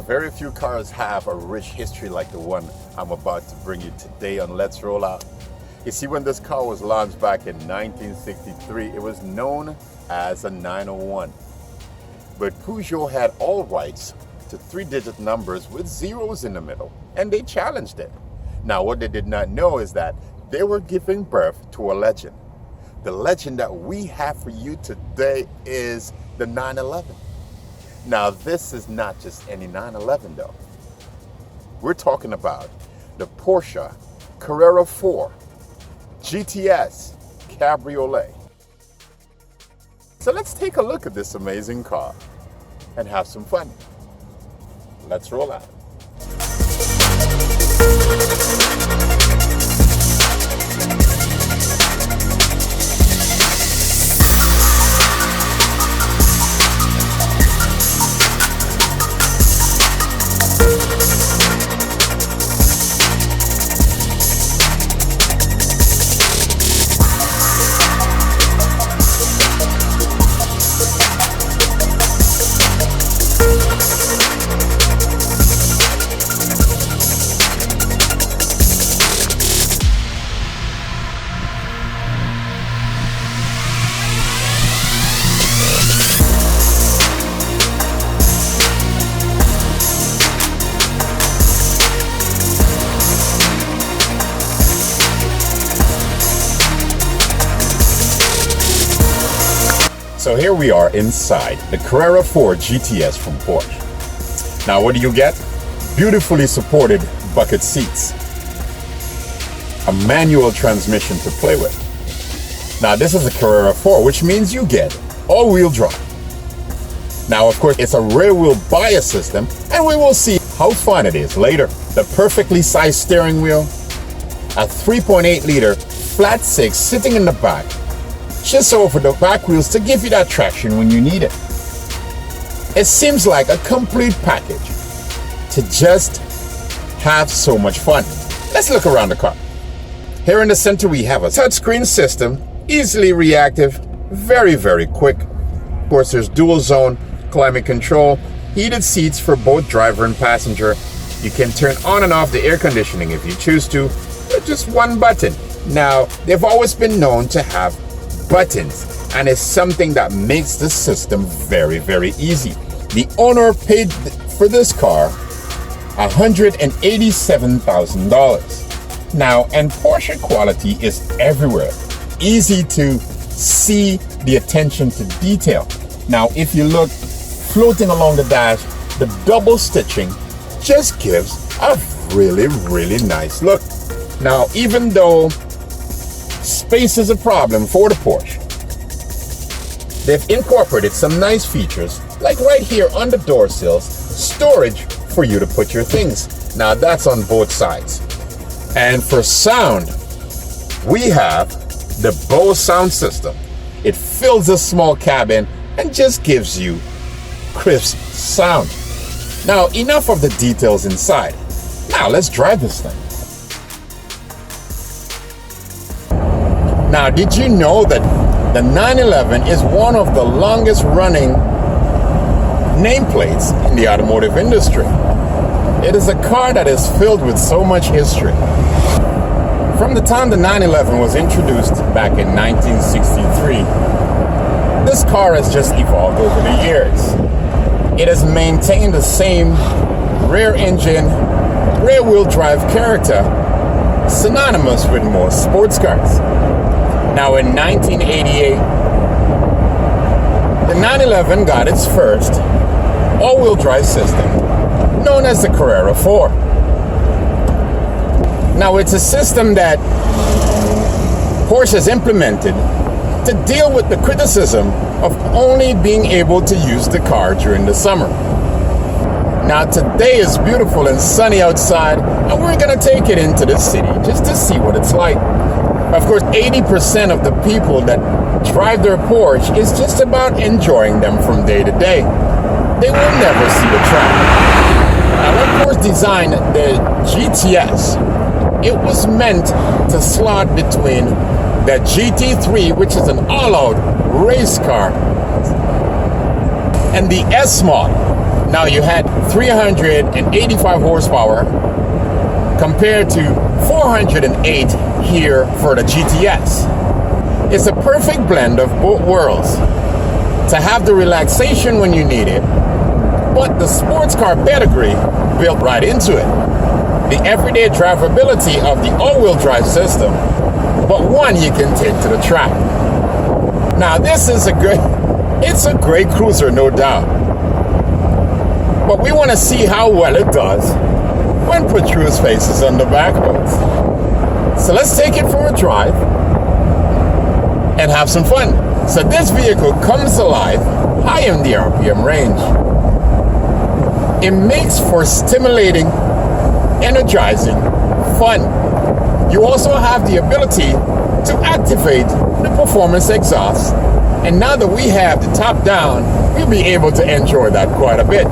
very few cars have a rich history like the one I'm about to bring you today on Let's Roll Out. You see, when this car was launched back in 1963, it was known as a 901. But Peugeot had all rights to 3-digit numbers with zeros in the middle, and they challenged it. Now, what they did not know is that they were giving birth to a legend. The legend that we have for you today is the 911. Now, this is not just any 911 though. We're talking about the Porsche Carrera 4 GTS Cabriolet. So let's take a look at this amazing car and have some fun. Let's roll out. So here we are inside the Carrera 4 GTS from Porsche. Now what do you get? Beautifully supported bucket seats. A manual transmission to play with. Now this is a Carrera 4, which means you get all-wheel drive. Now of course it's a rear wheel bias system, and we will see how fun it is later. The perfectly sized steering wheel, a 3.8 liter flat six sitting in the back, just over the back wheels to give you that traction when you need it. It seems like a complete package to just have so much fun. Let's look around the car. Here in the center we have a touchscreen system, easily reactive, very, very quick. Of course, there's dual zone climate control, heated seats for both driver and passenger. You can turn on and off the air conditioning if you choose to with just one button. Now, they've always been known to have buttons, and it's something that makes the system very, very easy. The owner paid for this car $187,000. Now, and Porsche quality is everywhere. Easy to see the attention to detail. Now, if you look floating along the dash, the double stitching just gives a really, really nice look. Now, even though space is a problem for the Porsche, they've incorporated some nice features, like right here on the door sills, storage for you to put your things. Now that's on both sides. And for sound, we have the Bose sound system. It fills a small cabin and just gives you crisp sound. Now enough of the details inside. Now let's drive this thing. Now, did you know that the 911 is one of the longest running nameplates in the automotive industry? It is a car that is filled with so much history. From the time the 911 was introduced back in 1963, this car has just evolved over the years. It has maintained the same rear engine, rear wheel drive character, synonymous with most sports cars. Now in 1988, the 911 got its first all-wheel drive system, known as the Carrera 4. Now it's a system that Porsche has implemented to deal with the criticism of only being able to use the car during the summer. Now today is beautiful and sunny outside, and we're gonna take it into the city just to see what it's like. Of course, 80% of the people that drive their Porsche is just about enjoying them from day to day. They will never see the track. Now, when Porsche designed the GTS, it was meant to slot between the GT3, which is an all-out race car, and the S model. Now you had 385 horsepower compared to 408 here for the GTS. It's a perfect blend of both worlds. To have the relaxation when you need it, but the sports car pedigree built right into it. The everyday drivability of the all-wheel drive system, but one you can take to the track. Now this is it's a great cruiser, no doubt. But we want to see how well it does when protrude faces on the back roads. So let's take it for a drive and have some fun. So this vehicle comes alive high in the RPM range. It makes for stimulating, energizing fun. You also have the ability to activate the performance exhaust. And now that we have the top down, we'll be able to enjoy that quite a bit.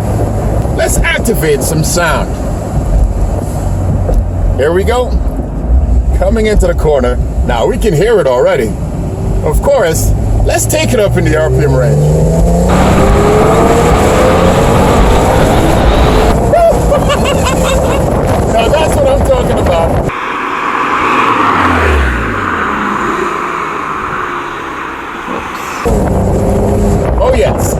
Let's activate some sound. Here we go. Coming into the corner. Now we can hear it already. Of course, let's take it up in the RPM range. Now that's what I'm talking about. Oh yes.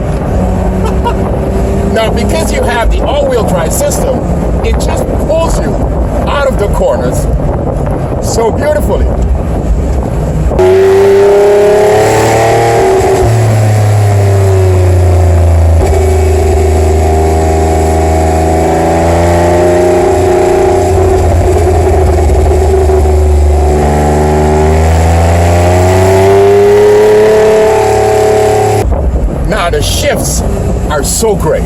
Now because you have the all-wheel drive system, it just pulls you out of the corners so beautifully. Now the shifts are so great.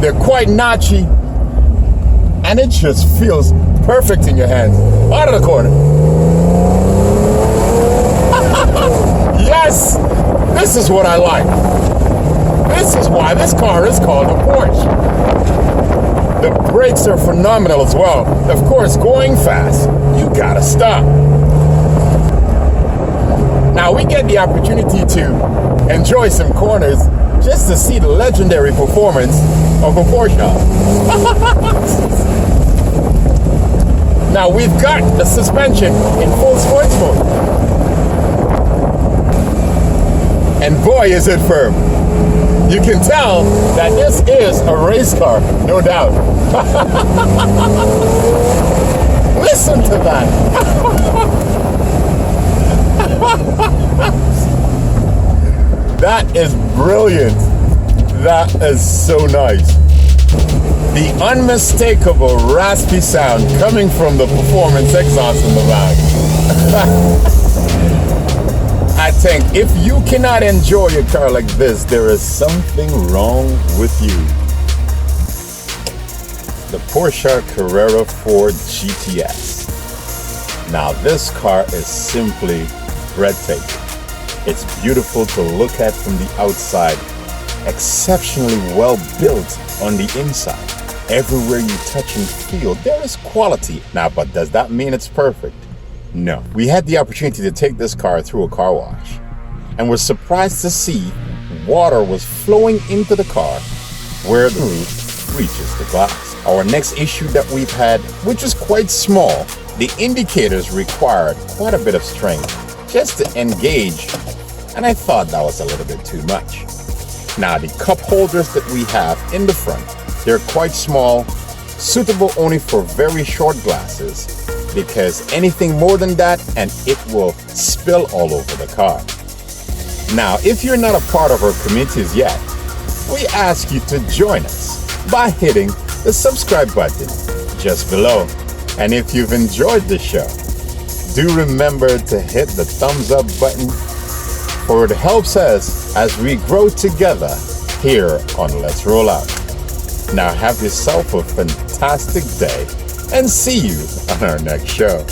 They're quite notchy, and it just feels perfect in your hands. Out of the corner. Yes, this is what I like. This is why this car is called a Porche. The brakes are phenomenal as well. Of course, going fast, you gotta stop. Now we get the opportunity to enjoy some corners just to see the legendary performance of a Porsche. Now we've got the suspension in full sports mode. And boy is it firm. You can tell that this is a race car, no doubt. Listen to that. That is brilliant. That is so nice. The unmistakable raspy sound coming from the performance exhaust in the back. I think if you cannot enjoy a car like this, there is something wrong with you. The Porsche Carrera 4 GTS. Now this car is simply breathtaking. It's beautiful to look at from the outside, exceptionally well built on the inside. Everywhere you touch and feel, there is quality. Now, but does that mean it's perfect? No. We had the opportunity to take this car through a car wash and were surprised to see water was flowing into the car where the roof reaches the glass. Our next issue that we've had, which is quite small, the indicators required quite a bit of strength just to engage, and I thought that was a little bit too much. Now the cup holders that we have in the front, they're quite small, suitable only for very short glasses, because anything more than that and it will spill all over the car. Now if you're not a part of our communities yet, we ask you to join us by hitting the subscribe button just below. And if you've enjoyed the show, do remember to hit the thumbs up button, for it helps us as we grow together here on Let's Roll Out. Now have yourself a fantastic day and see you on our next show.